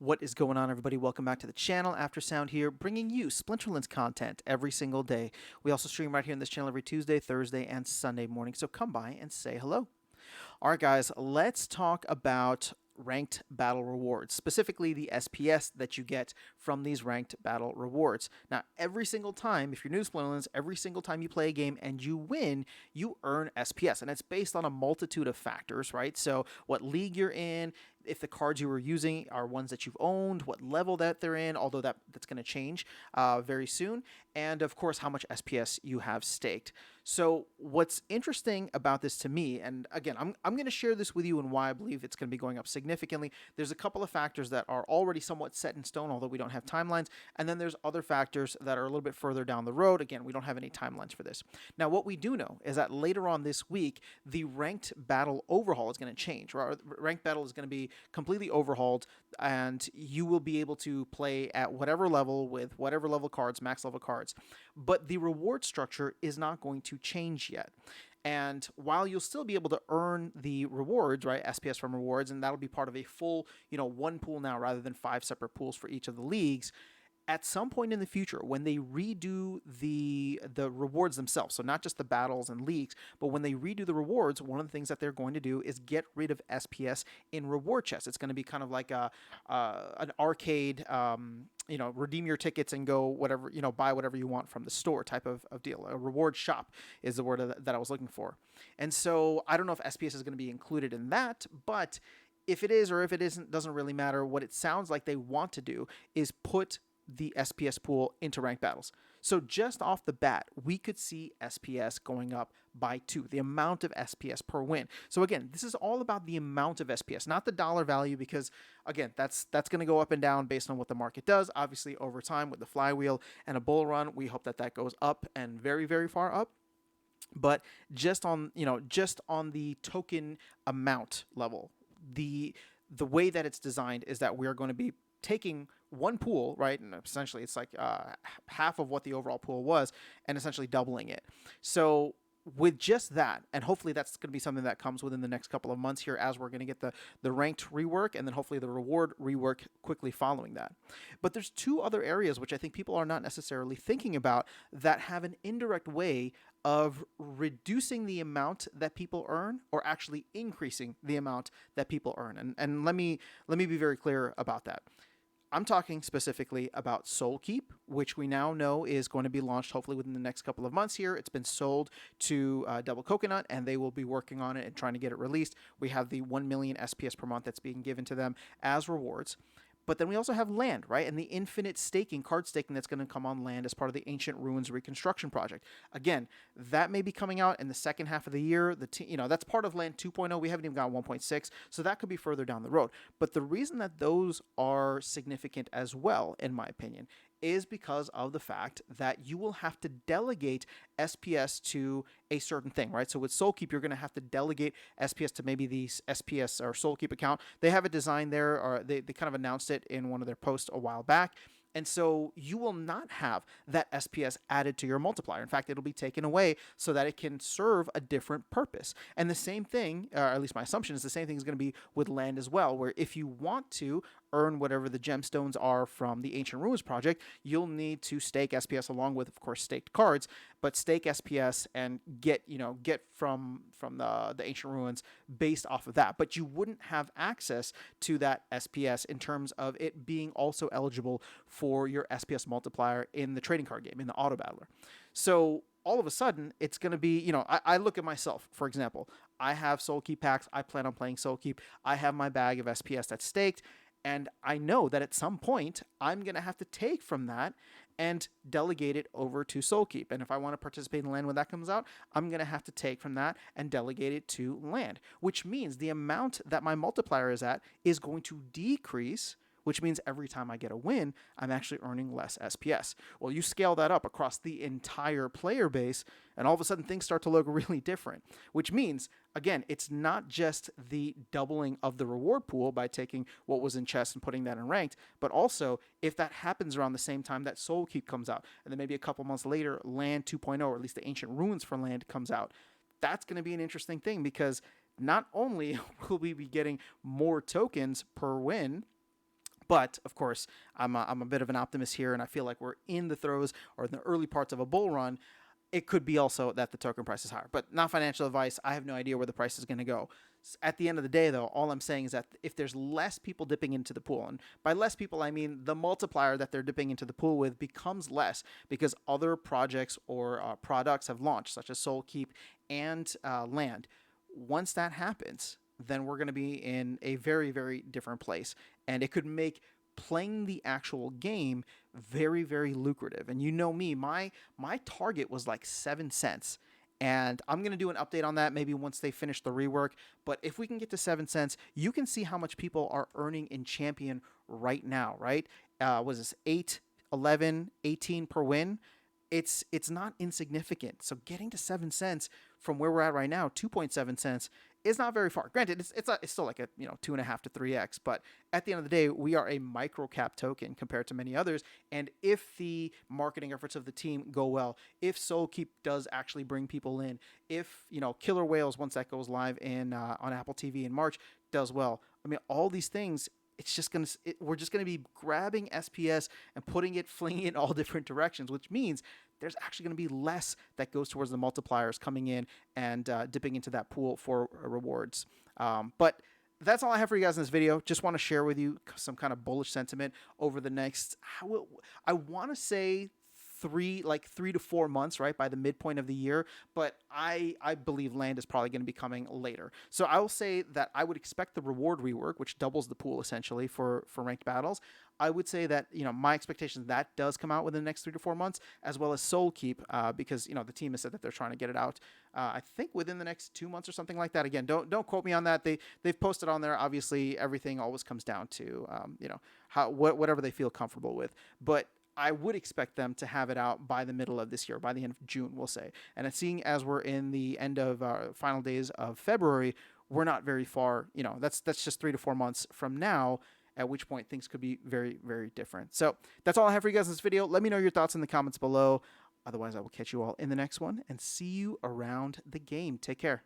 What is going on, everybody? Welcome back to the channel. Aftersound here, bringing you Splinterlands content every single day. We also stream right here on this channel every Tuesday, Thursday, and Sunday morning, so come by and say hello. All right, guys, let's talk about ranked battle rewards, specifically the SPS that you get from these ranked battle rewards. Now, every single time, if you're new to Splinterlands, every single time you play a game and you win, you earn SPS, and it's based on a multitude of factors, right? So, what league you're in, if the cards you were using are ones that you've owned, what level that they're in, although that's going to change very soon, and of course, how much SPS you have staked. So, what's interesting about this to me, and again, I'm going to share this with you and why I believe it's going to be going up significantly. There's a couple of factors that are already somewhat set in stone, although we don't have timelines, and then there's other factors that are a little bit further down the road. Again, we don't have any timelines for this. Now, what we do know is that later on this week, the ranked battle overhaul is going to change. Ranked battle is going to be completely overhauled, and you will be able to play at whatever level with whatever level cards, max level cards. But the reward structure is not going to change yet. And while you'll still be able to earn the rewards, right, SPS from rewards, and that'll be part of a full, one pool now rather than 5 separate pools for each of the leagues, at some point in the future, when they redo the rewards themselves, so not just the battles and leagues, but when they redo the rewards, one of the things that they're going to do is get rid of SPS in reward chests. It's going to be kind of like an arcade, redeem your tickets and go whatever, buy whatever you want from the store type of deal. A reward shop is the word that I was looking for. And so I don't know if SPS is going to be included in that, but if it is or if it isn't, doesn't really matter. What it sounds like they want to do is put the SPS pool into ranked battles. So just off the bat, we could see SPS going up by 2, the amount of SPS per win. So again, this is all about the amount of SPS, not the dollar value, because again, that's going to go up and down based on what the market does. Obviously, over time with the flywheel and a bull run, we hope that that goes up and very, very far up. But just on the token amount level, the way that it's designed is that we're going to be taking one pool, right? And essentially it's like half of what the overall pool was and essentially doubling it. So with just that, and hopefully that's going to be something that comes within the next couple of months here as we're going to get the ranked rework and then hopefully the reward rework quickly following that. But there's 2 other areas which I think people are not necessarily thinking about that have an indirect way of reducing the amount that people earn or actually increasing the amount that people earn. And let me be very clear about that. I'm talking specifically about Soulkeep, which we now know is going to be launched hopefully within the next couple of months here. It's been sold to Double Coconut, and they will be working on it and trying to get it released. We have the 1 million SPS per month that's being given to them as rewards. But then we also have land, right? And the infinite staking, card staking that's going to come on land as part of the Ancient Ruins Reconstruction Project. Again, that may be coming out in the second half of the year. That's part of Land 2.0. We haven't even got 1.6, so that could be further down the road. But the reason that those are significant as well, in my opinion, is because of the fact that you will have to delegate SPS to a certain thing, right? So with Soulkeep, you're going to have to delegate SPS to maybe the SPS or Soulkeep account. They have a design there, or they kind of announced it in one of their posts a while back. And so you will not have that SPS added to your multiplier. In fact, it'll be taken away so that it can serve a different purpose. And the same thing, or at least my assumption is the same thing is going to be with land as well, where if you want to earn whatever the gemstones are from the Ancient Ruins project, you'll need to stake SPS along with, of course, staked cards, but stake SPS and get from the Ancient Ruins based off of that. But you wouldn't have access to that SPS in terms of it being also eligible for your SPS multiplier in the trading card game, in the auto battler. So all of a sudden, it's going to be, I look at myself, for example. I have Soulkeep packs. I plan on playing Soulkeep. I have my bag of SPS that's staked. And I know that at some point, I'm going to have to take from that and delegate it over to Soulkeep. And if I want to participate in land when that comes out, I'm going to have to take from that and delegate it to land, which means the amount that my multiplier is at is going to decrease, which means every time I get a win, I'm actually earning less SPS. Well, you scale that up across the entire player base, and all of a sudden things start to look really different, which means, again, it's not just the doubling of the reward pool by taking what was in chest and putting that in ranked, but also if that happens around the same time that Soulkeep comes out, and then maybe a couple months later, Land 2.0, or at least the Ancient Ruins for Land comes out, that's going to be an interesting thing because not only will we be getting more tokens per win, But of course, I'm a bit of an optimist here, and I feel like we're in the throes or in the early parts of a bull run. It could be also that the token price is higher, but not financial advice. I have no idea where the price is going to go. At the end of the day, though, all I'm saying is that if there's less people dipping into the pool, and by less people, I mean the multiplier that they're dipping into the pool with becomes less because other projects or products have launched, such as Soulkeep and Land. Once that happens, then we're going to be in a very, very different place. And it could make playing the actual game very, very lucrative. And you know me, my target was like 7 cents. And I'm going to do an update on that maybe once they finish the rework. But if we can get to 7 cents, you can see how much people are earning in Champion right now, right? Was this 8, 11, 18 per win? It's not insignificant. So getting to 7 cents from where we're at right now, 2.7 cents, is not very far. Granted, it's still like a 2.5 to 3x, but at the end of the day, we are a micro cap token compared to many others. And if the marketing efforts of the team go well, if Soulkeep does actually bring people in, if Killer Whales, once that goes live in on Apple TV in March, does well, I mean all these things, we're just gonna be grabbing SPS and putting it, flinging it in all different directions, which means there's actually going to be less that goes towards the multipliers coming in and dipping into that pool for rewards. But that's all I have for you guys in this video. Just want to share with you some kind of bullish sentiment over the next, I want to say 3 to 4 months, right, by the midpoint of the year. But I believe Land is probably going to be coming later. So I will say that I would expect the reward rework, which doubles the pool essentially for ranked battles. I would say that my expectation that does come out within the next 3 to 4 months, as well as Soulkeep, because the team has said that they're trying to get it out. I think within the next 2 months or something like that. Again, don't quote me on that. They've posted on there. Obviously, everything always comes down to whatever they feel comfortable with. But I would expect them to have it out by the middle of this year, by the end of June, we'll say. And seeing as we're in the end of final days of February, we're not very far. That's just 3 to 4 months from now, at which point things could be very, very different. So that's all I have for you guys in this video. Let me know your thoughts in the comments below. Otherwise, I will catch you all in the next one and see you around the game. Take care.